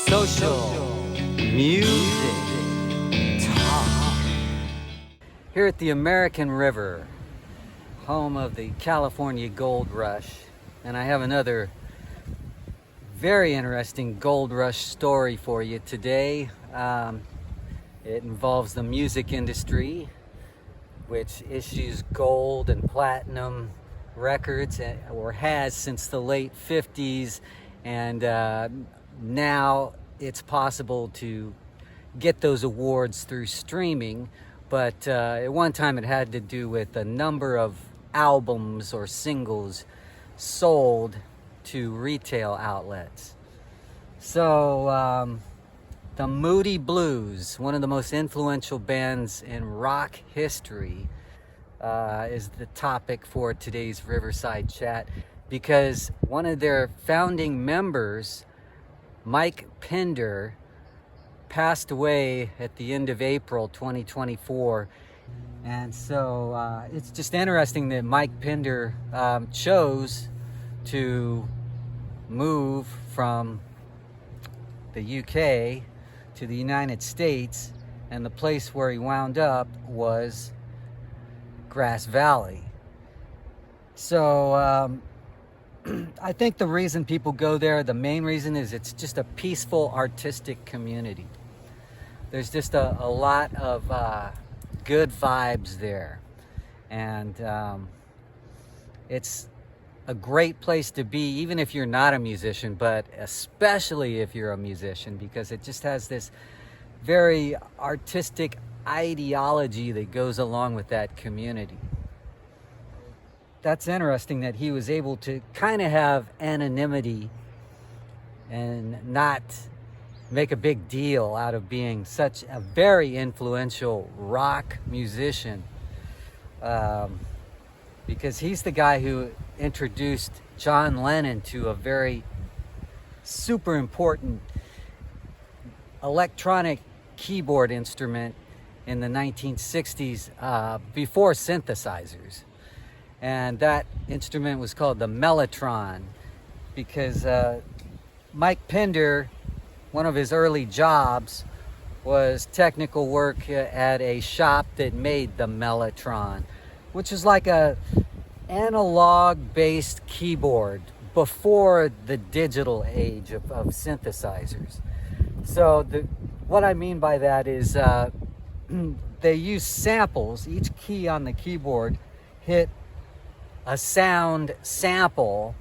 social, music, talk. Here at the American River, home of the California Gold Rush, and I have another very interesting gold rush story for you today. It involves the music industry, which issues gold and platinum records, or has since the late 50s, and now it's possible to get those awards through streaming, but at one time it had to do with a number of albums or singles sold to retail outlets. So the Moody Blues, one of the most influential bands in rock history, is the topic for today's Riverside Chat, because one of their founding members, Mike Pinder, passed away at the end of April 2024. And so it's just interesting that Mike Pinder chose to move from the UK to the United States, and the place where he wound up was Grass Valley. So I think the reason people go there, the main reason, is it's just a peaceful artistic community. There's just a lot of good vibes there, and it's a great place to be, even if you're not a musician, but especially if you're a musician, because it just has this very artistic ideology that goes along with that community. That's interesting that he was able to kind of have anonymity and not make a big deal out of being such a very influential rock musician, because he's the guy who introduced John Lennon to a very super important electronic keyboard instrument in the 1960s, before synthesizers. And that instrument was called the Mellotron, because Mike Pinder, one of his early jobs was technical work at a shop that made the Mellotron, which is like a analog-based keyboard before the digital age of synthesizers. So what I mean by that is they use samples. Each key on the keyboard hit a sound sample,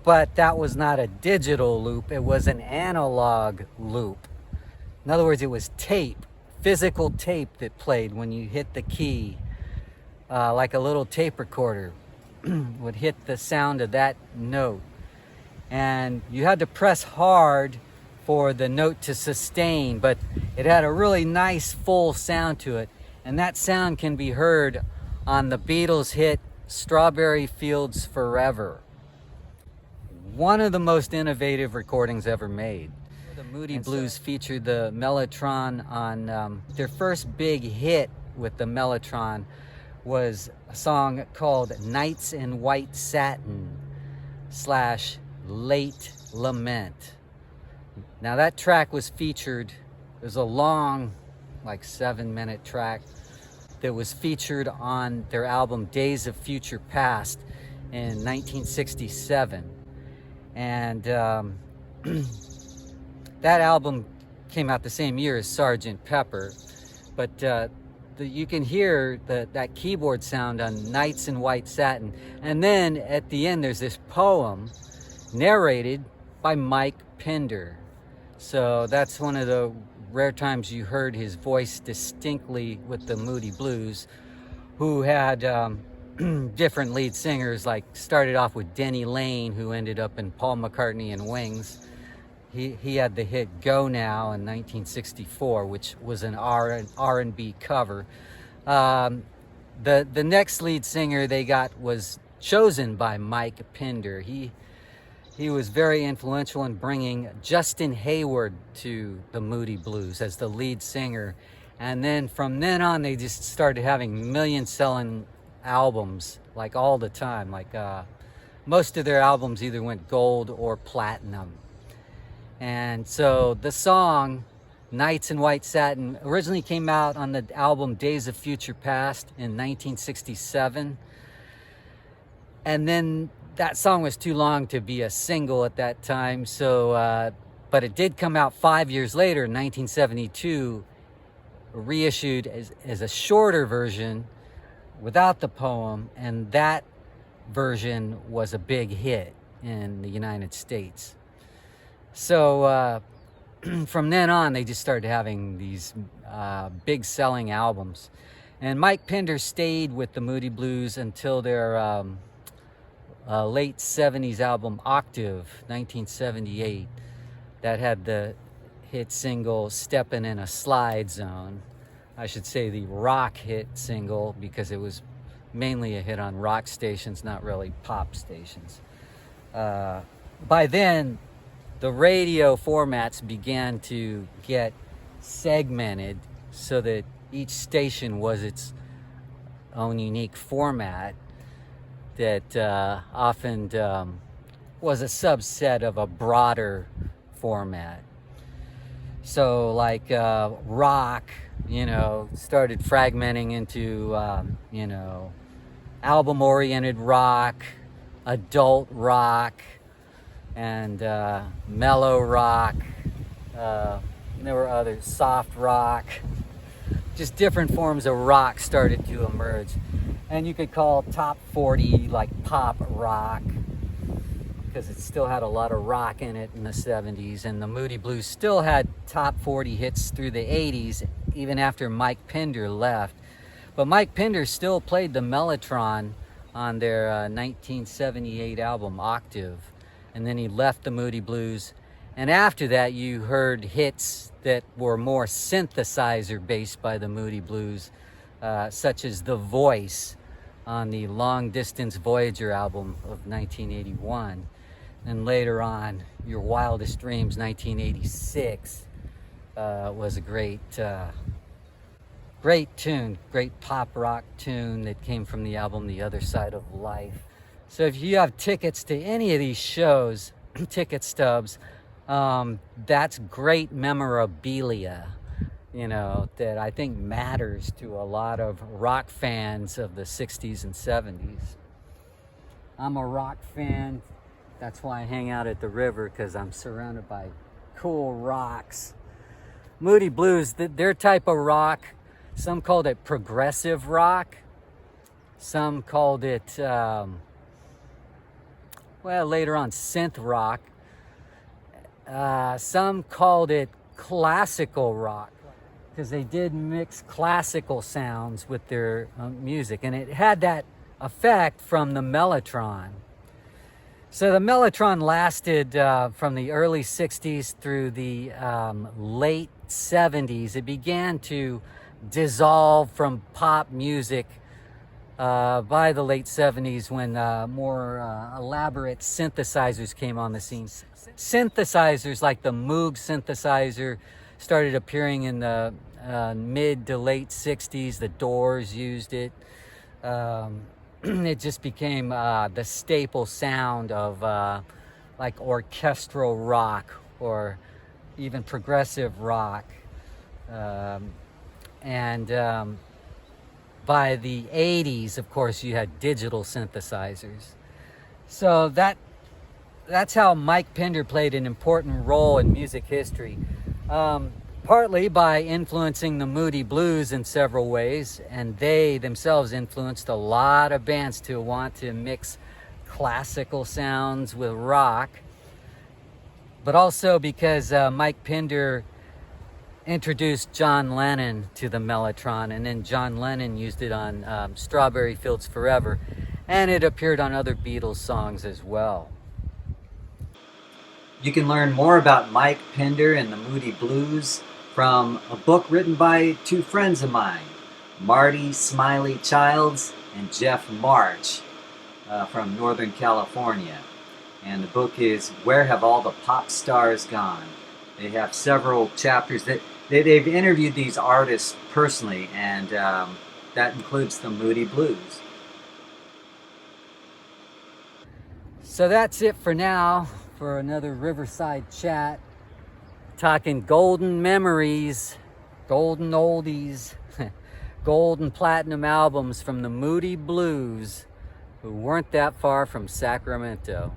but that was not a digital loop, it was an analog loop. In other words, it was tape, physical tape that played when you hit the key, like a little tape recorder would hit the sound of that note. And you had to press hard for the note to sustain, but it had a really nice full sound to it. And that sound can be heard on the Beatles' hit Strawberry Fields Forever. One of the most innovative recordings ever made. The Moody Blues featured the Mellotron on their first big hit with the Mellotron was a song called Nights in White Satin / Late Lament. Now that track was featured, it was a long, like 7-minute track that was featured on their album Days of Future Past in 1967. And that album came out the same year as Sgt. Pepper, but you can hear that keyboard sound on Nights in White Satin. And then at the end there's this poem narrated by Mike Pinder. So that's one of the rare times you heard his voice distinctly with the Moody Blues, who had different lead singers, like started off with Denny Lane, who ended up in Paul McCartney and Wings. He had the hit Go Now in 1964, which was an R&B cover. The next lead singer they got was chosen by Mike Pinder. He was very influential in bringing Justin Hayward to the Moody Blues as the lead singer. And then from then on, they just started having million-selling albums, like all the time. Like most of their albums either went gold or platinum. And so the song Nights in White Satin originally came out on the album Days of Future Past in 1967. And then that song was too long to be a single at that time. So, but it did come out 5 years later in 1972, reissued as a shorter version without the poem. And that version was a big hit in the United States. So from then on, they just started having these big selling albums. And Mike Pinder stayed with the Moody Blues until their late 70s album Octave, 1978, that had the hit single Steppin' in a Slide Zone. I should say the rock hit single, because it was mainly a hit on rock stations, not really pop stations. By then, the radio formats began to get segmented so that each station was its own unique format that often was a subset of a broader format. So like rock, started fragmenting into, album-oriented rock, adult rock, and mellow rock. There were others, soft rock. Just different forms of rock started to emerge. And you could call top 40 like pop rock, because it still had a lot of rock in it in the 70s. And the Moody Blues still had top 40 hits through the 80s, even after Mike Pinder left. But Mike Pinder still played the Mellotron on their 1978 album Octave. And then he left the Moody Blues. And after that, you heard hits that were more synthesizer based by the Moody Blues, such as The Voice on the Long Distance Voyager album of 1981. And later on, Your Wildest Dreams, 1986, was a great tune, great pop rock tune that came from the album The Other Side of Life. So if you have tickets to any of these shows, ticket stubs, that's great memorabilia, that I think matters to a lot of rock fans of the 60s and 70s. I'm a rock fan. That's why I hang out at the river, because I'm surrounded by cool rocks. Moody Blues, their type of rock, some called it progressive rock. Some called it, later on, synth rock. Some called it classical rock, because they did mix classical sounds with their music, and it had that effect from the Mellotron. So the Mellotron lasted from the early 60s through the late 70s. It began to dissolve from pop music by the late 70s, when more elaborate synthesizers came on the scene. Synthesizers like the Moog synthesizer started appearing in the mid to late 60s. The Doors used it. It just became the staple sound of like orchestral rock or even progressive rock. By the 80s, of course, you had digital synthesizers. So that's how Mike Pinder played an important role in music history. Partly by influencing the Moody Blues in several ways, and they themselves influenced a lot of bands to want to mix classical sounds with rock, but also because Mike Pinder introduced John Lennon to the Mellotron, and then John Lennon used it on Strawberry Fields Forever, and it appeared on other Beatles songs as well. You can learn more about Mike Pinder and the Moody Blues from a book written by two friends of mine, Marty Smiley Childs and Jeff March from Northern California. And the book is Where Have All the Pop Stars Gone? They have several chapters that they've interviewed these artists personally, and that includes the Moody Blues. So that's it for now, for another Riverside chat. Talking golden memories, golden oldies, golden platinum albums from the Moody Blues, who weren't that far from Sacramento.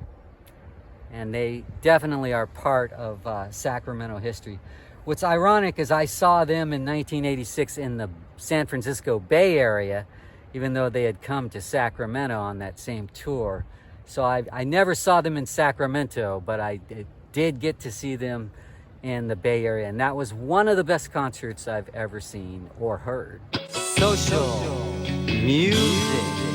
And they definitely are part of Sacramento history. What's ironic is I saw them in 1986 in the San Francisco Bay Area, even though they had come to Sacramento on that same tour. So I never saw them in Sacramento, but I did get to see them in the Bay Area, and that was one of the best concerts I've ever seen or heard. Social music.